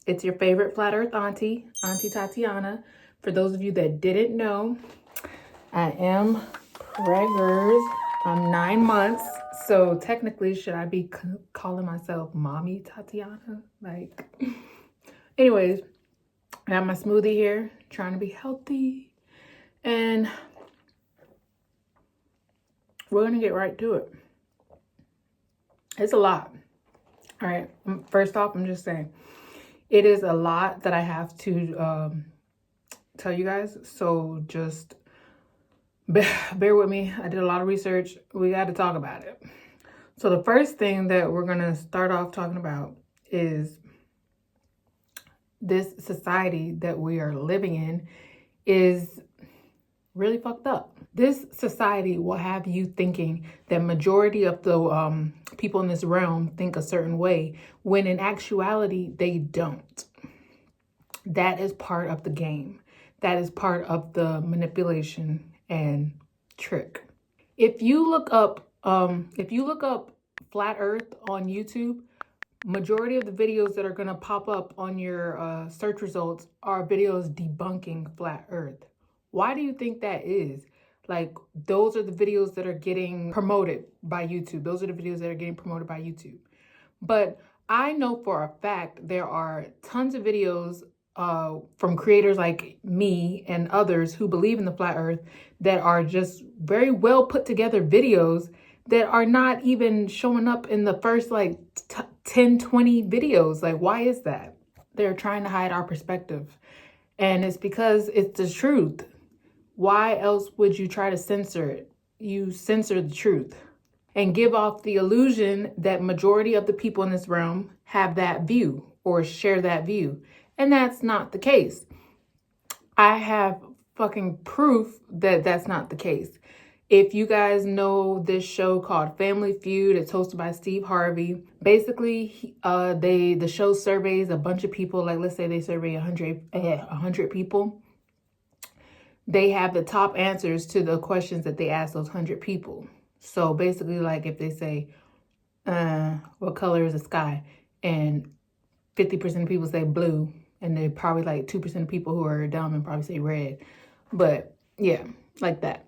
It's your favorite flat earth auntie, Auntie Tatiana. For those of you that didn't know, I am preggers. I'm 9 months. So technically, should I be calling myself Mommy Tatiana? Like, anyways, I have my smoothie here, trying to be healthy. And we're gonna get right to it. It's a lot. All right, first off, I'm just saying, it is a lot that I have to tell you guys. So just bear with me. I did a lot of research. We got to talk about it. So the first thing that we're gonna start off talking about is this society that we are living in is really fucked up. This society will have you thinking that majority of the people in this realm think a certain way, when in actuality, they don't. That is part of the game. That is part of the manipulation and trick. If you look up flat earth on YouTube, majority of the videos that are going to pop up on your search results are videos debunking flat earth. Why do you think that is? Like, those are the videos that are getting promoted by YouTube. Those are the videos that are getting promoted by YouTube. But I know for a fact there are tons of videos from creators like me and others who believe in the flat earth that are just very well put together videos that are not even showing up in the first like 10, 20 videos. Like, why is that? They're trying to hide our perspective. And it's because it's the truth. Why else would you try to censor it? You censor the truth and give off the illusion that majority of the people in this realm have that view or share that view. And that's not the case. I have fucking proof that that's not the case. If you guys know this show called Family Feud, it's hosted by Steve Harvey. Basically, the show surveys a bunch of people. Like, let's say they survey 100 people. They have the top answers to the questions that they ask those 100 people. So basically, like, if they say, what color is the sky? And 50% of people say blue. And they probably like 2% of people who are dumb and probably say red. But yeah, like that.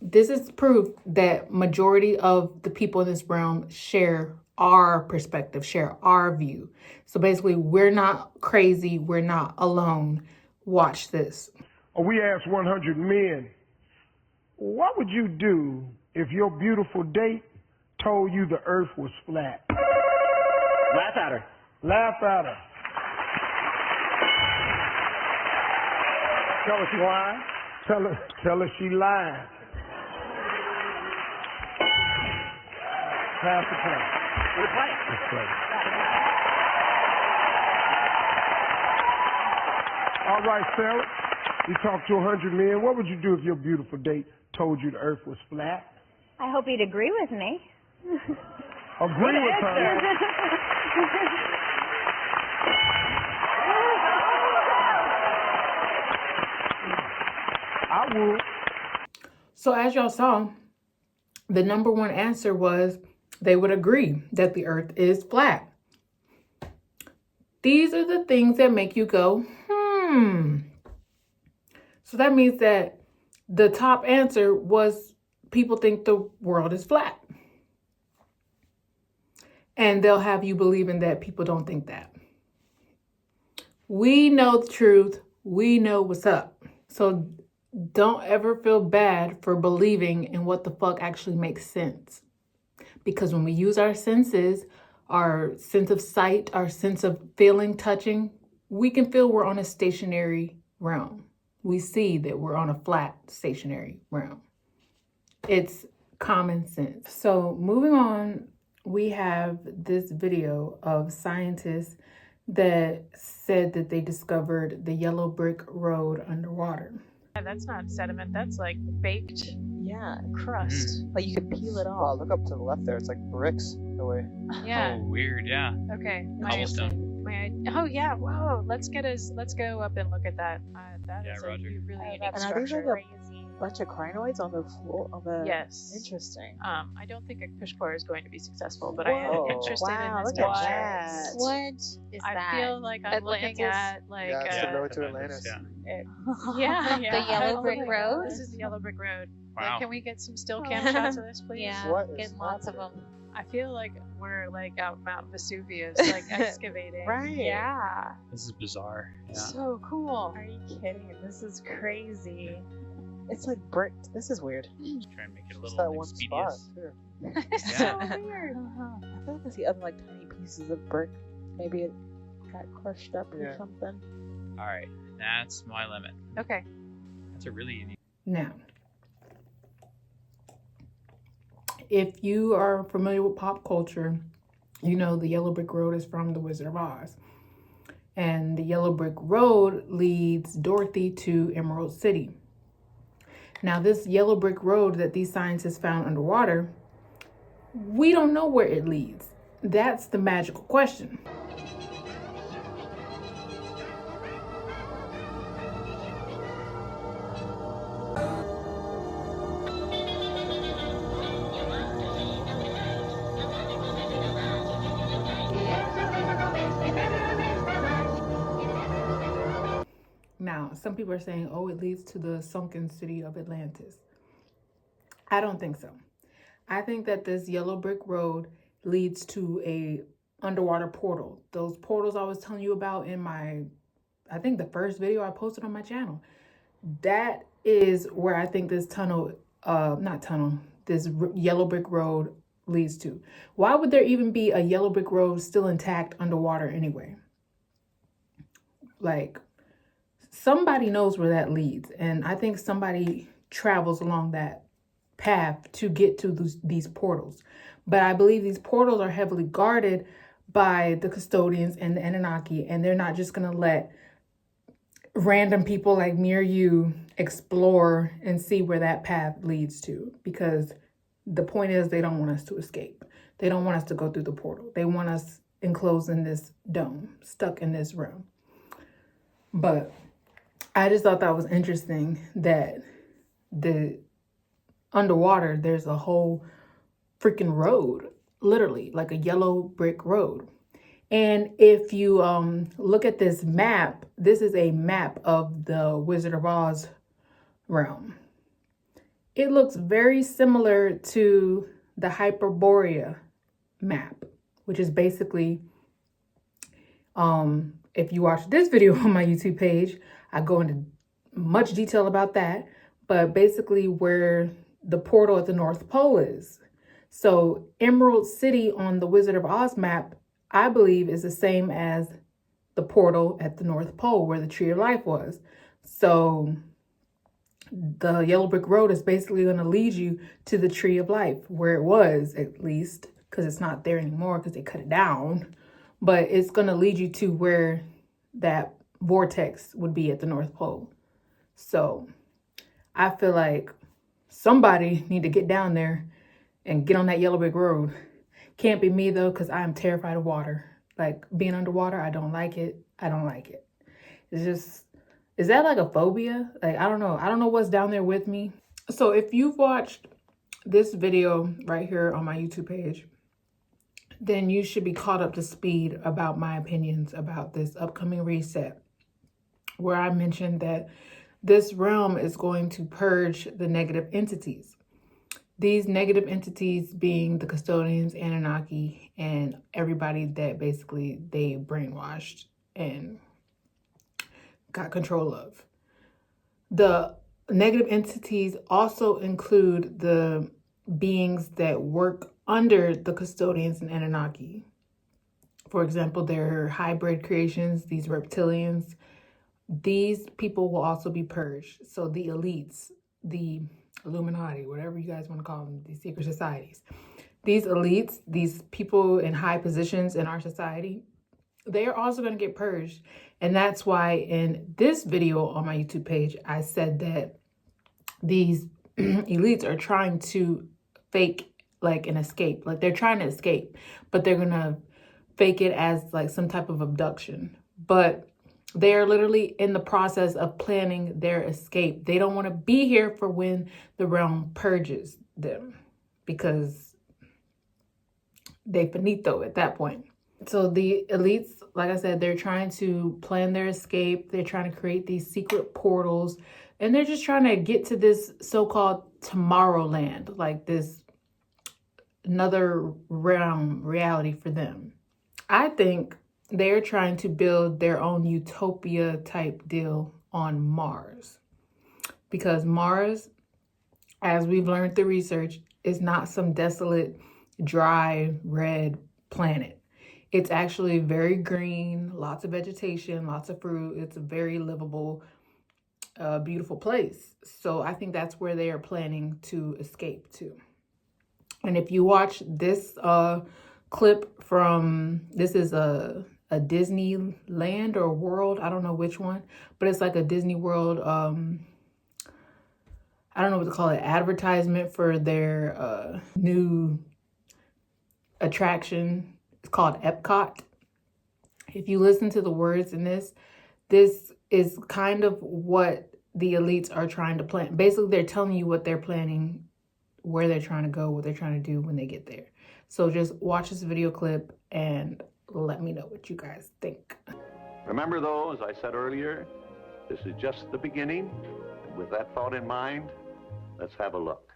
This is proof that majority of the people in this realm share our perspective, share our view. So basically, we're not crazy. We're not alone. Watch this. We asked 100 men, what would you do if your beautiful date told you the earth was flat? Laugh at her. Laugh at her. Tell her she lying. Tell her she lied. Pass the play. Let's play it. Let's play. All right, Sarah. You talked to 100 men. What would you do if your beautiful date told you the earth was flat? I hope he'd agree with me. Agree with her. I would. So as y'all saw, the number one answer was they would agree that the earth is flat. These are the things that make you go, So that means that the top answer was people think the world is flat. And they'll have you believing that people don't think that. We know the truth. We know what's up. So don't ever feel bad for believing in what the fuck actually makes sense. Because when we use our senses, our sense of sight, our sense of feeling, touching, we can feel we're on a stationary realm. We see that we're on a flat, stationary realm. It's common sense. So moving on, we have this video of scientists that said that they discovered the yellow brick road underwater. That's not sediment, that's like baked, crust. Like you could peel it Wow, off. look up to the left there. It's like bricks in a way. Yeah. Oh, weird, yeah. Okay. Cobblestone. Oh yeah, whoa. Let's go up and look at that. That Yeah, is Roger. a really unique That's structure. crazy. bunch of crinoids on the floor. On the Yes. Interesting. I don't think a push-core is going to be successful, but I am Whoa. interested Wow, in this look at picture. that. What is I that? feel like I'm looking at like Yeah, it's similar to Atlantis, Atlantis. yeah, The yellow brick Oh my road? God, this is the yellow brick road. Wow. Like, can we get some still cam shots of this, please? Yeah, What is get lots of them. I feel like we're like out Mount Vesuvius, like excavating. Right. Yeah. This is bizarre. Yeah. So cool. Are you kidding? This is crazy. It's like bricked. This is weird. Just try and make it a Just little that one spot, expedient. too. It's so weird. I feel like I see other like tiny pieces of brick. Maybe it got crushed up or Yeah. something. All right, that's my limit. Okay. That's a really unique. Now, if you are familiar with pop culture, you know the yellow brick road is from The Wizard of Oz. And the yellow brick road leads Dorothy to Emerald City. Now, this yellow brick road that these scientists found underwater, we don't know where it leads. That's the magical question. Now, some people are saying, oh, it leads to the sunken city of Atlantis. I don't think so. I think that this yellow brick road leads to a underwater portal. Those portals I was telling you about in my, I think the first video I posted on my channel. That is where I think this this yellow brick road leads to. Why would there even be a yellow brick road still intact underwater anyway? Like, somebody knows where that leads, and I think somebody travels along that path to get to these portals. But I believe these portals are heavily guarded by the custodians and the Anunnaki, and they're not just gonna let random people like me or you explore and see where that path leads to, because the point is they don't want us to escape. They don't want us to go through the portal. They want us enclosed in this dome, stuck in this room. But I just thought that was interesting that the underwater, there's a whole freaking road, literally like a yellow brick road. And if you look at this map, this is a map of the Wizard of Oz realm. It looks very similar to the Hyperborea map, which is basically, if you watch this video on my YouTube page, I go into much detail about that, but basically where the portal at the North Pole is. So Emerald City on the Wizard of Oz map, I believe, is the same as the portal at the North Pole where the Tree of Life was. So the yellow brick road is basically going to lead you to the Tree of Life, where it was, at least, because it's not there anymore because they cut it down. But it's going to lead you to where that vortex would be at the North Pole. So I feel like somebody need to get down there and get on that yellow brick road. Can't be me though, because I am terrified of water. Like being underwater, I don't like it. I don't like it. It's just, is that like a phobia? Like, I don't know. I don't know what's down there with me. So if you've watched this video right here on my YouTube page, then you should be caught up to speed about my opinions about this upcoming reset, where I mentioned that this realm is going to purge the negative entities. These negative entities being the custodians, Anunnaki, and everybody that basically they brainwashed and got control of. The negative entities also include the beings that work under the custodians and Anunnaki. For example, their hybrid creations, these reptilians. These people will also be purged. So the elites, the Illuminati, whatever you guys want to call them, these secret societies. These elites, these people in high positions in our society, they are also going to get purged. And that's why in this video on my YouTube page, I said that these elites are trying to fake like an escape. Like they're trying to escape, but they're going to fake it as like some type of abduction. But They are literally in the process of planning their escape. They don't want to be here for when the realm purges them, because they finito at that point. So the elites, like I said, they're trying to plan their escape. They're trying to create these secret portals, and they're just trying to get to this so-called Tomorrowland, like this another realm reality for them. I think they're trying to build their own utopia type deal on Mars, because Mars, as we've learned through research, is not some desolate, dry, red planet. It's actually very green, lots of vegetation, lots of fruit. It's a very livable, beautiful place. So I think that's where they are planning to escape to. And if you watch this clip from, this is a Disneyland or World, I don't know which one, but it's like a Disney World, I don't know what to call it, advertisement for their new attraction. It's called Epcot. If you listen to the words in this is kind of what the elites are trying to plan. Basically, they're telling you what they're planning, where they're trying to go, what they're trying to do when they get there. So just watch this video clip and let me know what you guys think. Remember, though, as I said earlier, this is just the beginning. And with that thought in mind, let's have a look.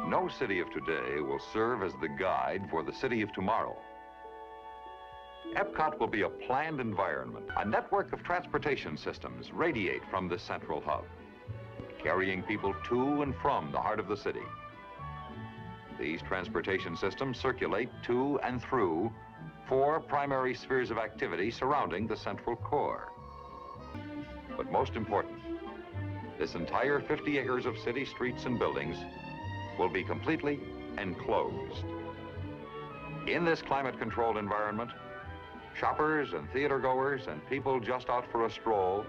No city of today will serve as the guide for the city of tomorrow. Epcot will be a planned environment. A network of transportation systems radiate from the central hub, carrying people to and from the heart of the city. These transportation systems circulate to and through 4 primary spheres of activity surrounding the central core. But most important, this entire 50 acres of city streets and buildings will be completely enclosed. In this climate-controlled environment, shoppers and theater goers and people just out for a stroll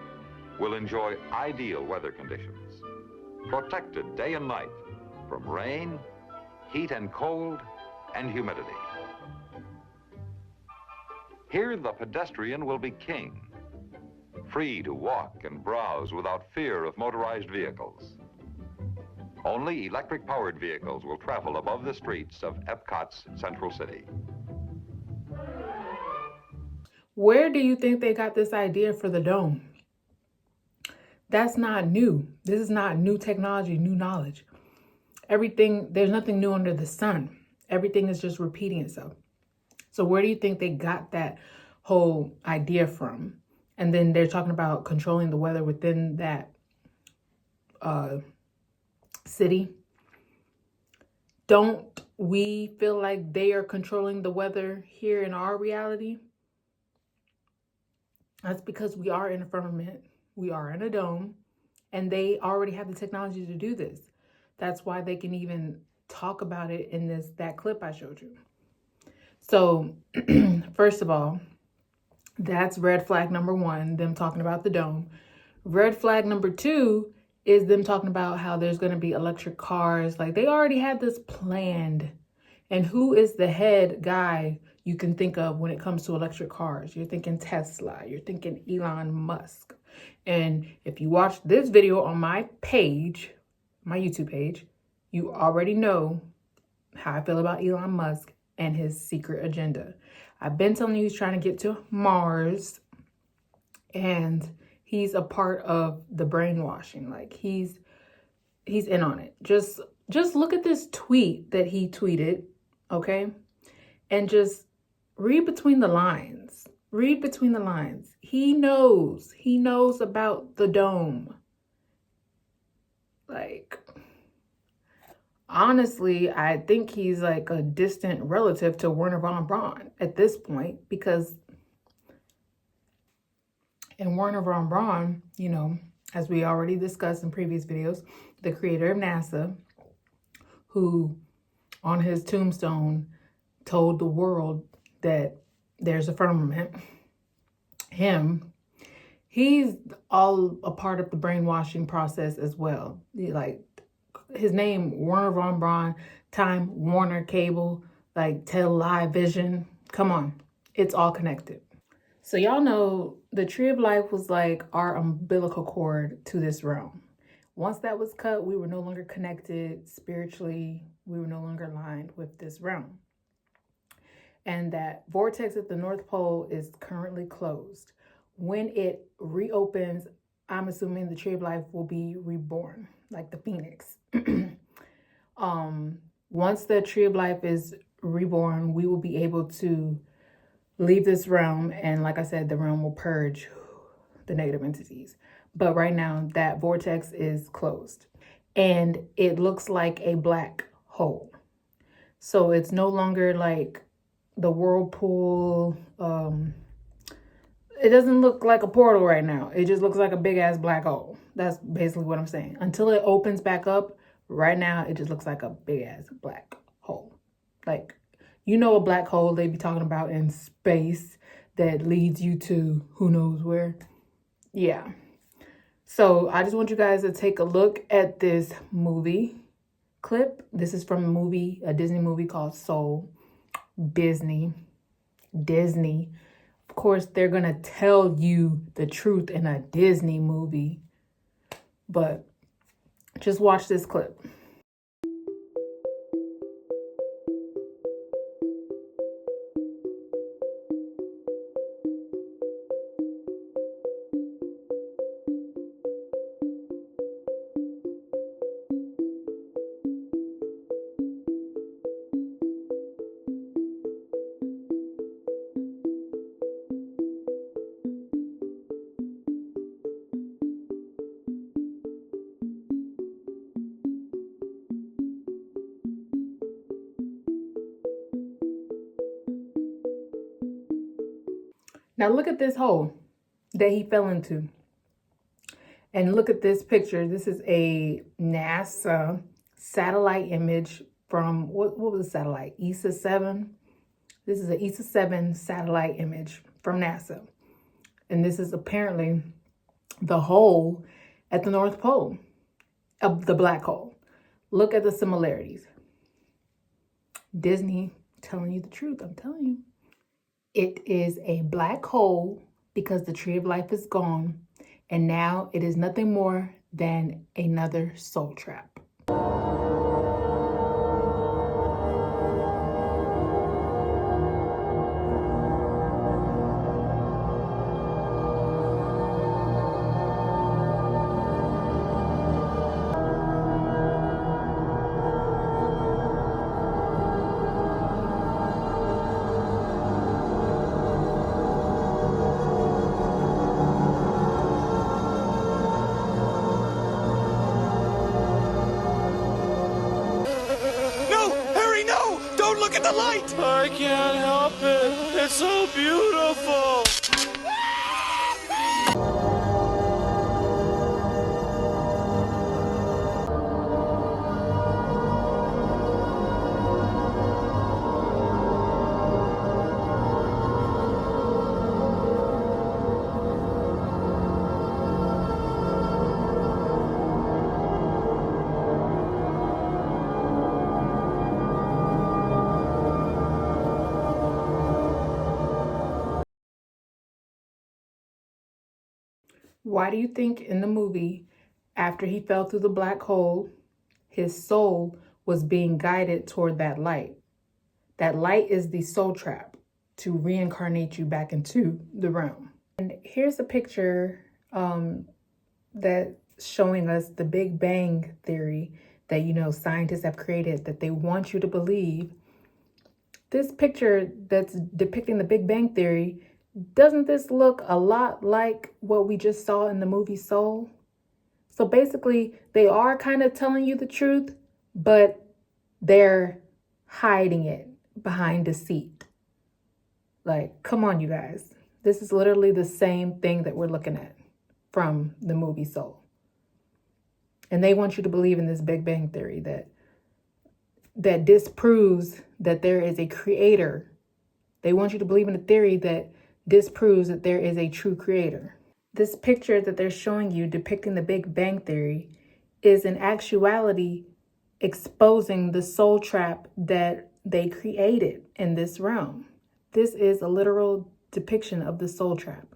will enjoy ideal weather conditions, protected day and night from rain, heat and cold, and humidity. Here, the pedestrian will be king, free to walk and browse without fear of motorized vehicles. Only electric-powered vehicles will travel above the streets of Epcot's Central City. Where do you think they got this idea for the dome? That's not new. This is not new technology, new knowledge. Everything, there's nothing new under the sun. Everything is just repeating itself. So where do you think they got that whole idea from? And then they're talking about controlling the weather within that city. Don't we feel like they are controlling the weather here in our reality? That's because we are in a firmament, we are in a dome, and they already have the technology to do this. That's why they can even talk about it in that clip I showed you. So first of all, that's red flag number 1, them talking about the dome. Red flag number 2 is them talking about how there's going to be electric cars. Like, they already had this planned. And who is the head guy you can think of when it comes to electric cars? You're thinking Tesla. You're thinking Elon Musk. And if you watch this video on my page, my YouTube page, you already know how I feel about Elon Musk and his secret agenda. I've been telling you he's trying to get to Mars, and he's a part of the brainwashing. Like, he's in on it. Just look at this tweet that he tweeted, okay? And just read between the lines. Read between the lines. He knows about the dome. Like, honestly, I think he's like a distant relative to Werner von Braun at this point, because in Werner von Braun, you know, as we already discussed in previous videos, the creator of NASA, who on his tombstone told the world that there's a firmament, he's all a part of the brainwashing process as well. Like, his name, Werner von Braun, Time Warner Cable, like Television. Come on, it's all connected. So y'all know the tree of life was like our umbilical cord to this realm. Once that was cut, we were no longer connected spiritually. We were no longer aligned with this realm. And that vortex at the North Pole is currently closed. When it reopens, I'm assuming the tree of life will be reborn, like the phoenix. Once the tree of life is reborn, we will be able to leave this realm, and like I said, the realm will purge the negative entities. But right now, that vortex is closed, and it looks like a black hole. So it's no longer like the whirlpool. It doesn't look like a portal right now. It just looks like a big ass black hole. That's basically what I'm saying. Until it opens back up, right now, it just looks like a big ass black hole. Like, you know, a black hole they be talking about in space that leads you to who knows where. Yeah. So I just want you guys to take a look at this movie clip. This is from a Disney movie called Soul. Disney. Of course, they're going to tell you the truth in a Disney movie. But just watch this clip. Now look at this hole that he fell into. And look at this picture. This is a NASA satellite image from, what was the satellite? ESA 7. This is an ESA 7 satellite image from NASA. And this is apparently the hole at the North Pole of the black hole. Look at the similarities. Disney telling you the truth, I'm telling you. It is a black hole because the tree of life is gone, and now it is nothing more than another soul trap. Look at the light! I can't help it. It's so beautiful. Why do you think in the movie, after he fell through the black hole, his soul was being guided toward that light? That light is the soul trap to reincarnate you back into the realm. And here's a picture that's showing us the Big Bang theory that, you know, scientists have created, that they want you to believe. This picture that's depicting the Big Bang theory, doesn't this look a lot like what we just saw in the movie Soul? So basically, they are kind of telling you the truth, but they're hiding it behind deceit. Like, come on, you guys. This is literally the same thing that we're looking at from the movie Soul. And they want you to believe in this Big Bang theory that disproves that there is a creator. They want you to believe in a theory that disproves that there is a true creator. This picture that they're showing you depicting the Big Bang theory is in actuality exposing the soul trap that they created in this realm. This is a literal depiction of the soul trap.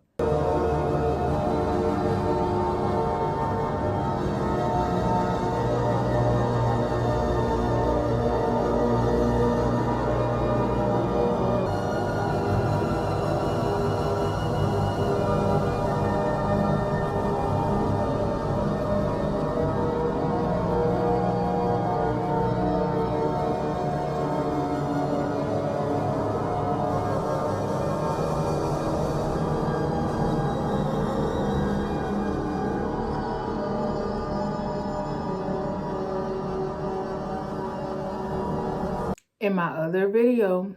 In my other video,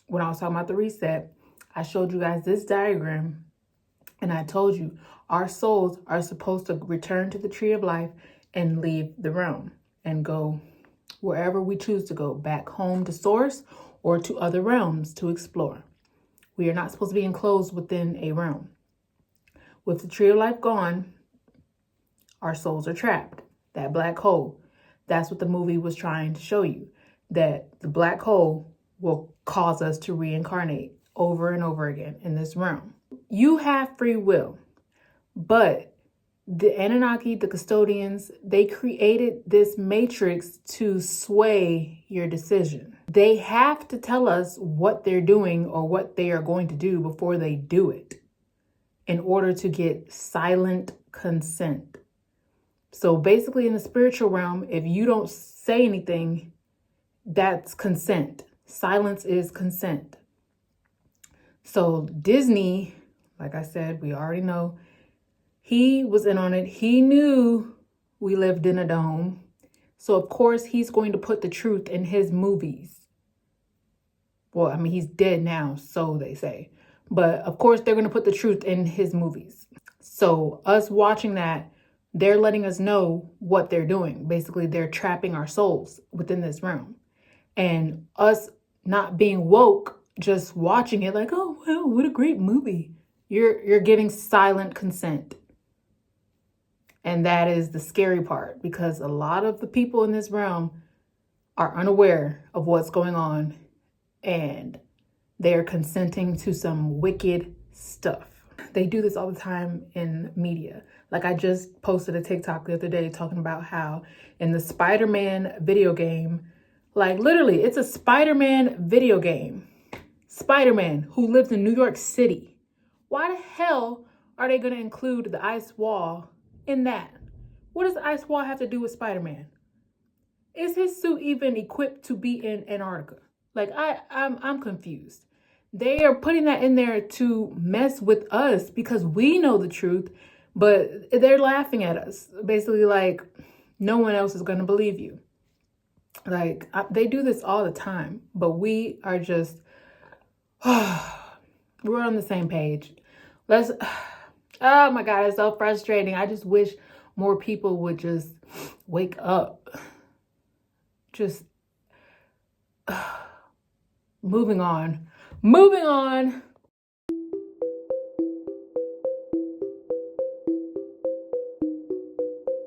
when I was talking about the reset, I showed you guys this diagram, and I told you our souls are supposed to return to the tree of life and leave the realm and go wherever we choose to go, back home to source or to other realms to explore. We are not supposed to be enclosed within a realm. With the tree of life gone, our souls are trapped. That black hole, that's what the movie was trying to show you, that the black hole will cause us to reincarnate over and over again in this realm. You have free will, but the Anunnaki, the custodians, they created this matrix to sway your decision. They have to tell us what they're doing or what they are going to do before they do it in order to get silent consent. So basically in the spiritual realm, if you don't say anything, that's consent. Silence is consent. So Disney, like I said, we already know, he was in on it. He knew we lived in a dome. So of course he's going to put the truth in his movies. Well, I mean, he's dead now, so they say. But of course they're going to put the truth in his movies. So us watching that, they're letting us know what they're doing. Basically, they're trapping our souls within this realm. And us not being woke, just watching it like, oh, well, what a great movie. You're giving silent consent. And that is the scary part, because a lot of the people in this realm are unaware of what's going on, and they're consenting to some wicked stuff. They do this all the time in media. Like I just posted a TikTok the other day talking about how in the Spider-Man video game, like literally it's a Spider-Man video game. Spider-Man who lives in New York City. Why the hell are they going to include the ice wall in that? What does the ice wall have to do with Spider-Man? Is his suit even equipped to be in Antarctica? Like I'm confused. They are putting that in there to mess with us because we know the truth, but they're laughing at us. Basically like no one else is going to believe you. Like they do this all the time, but we are just, we're on the same page. Oh my God, it's so frustrating. I just wish more people would just wake up. Just moving on.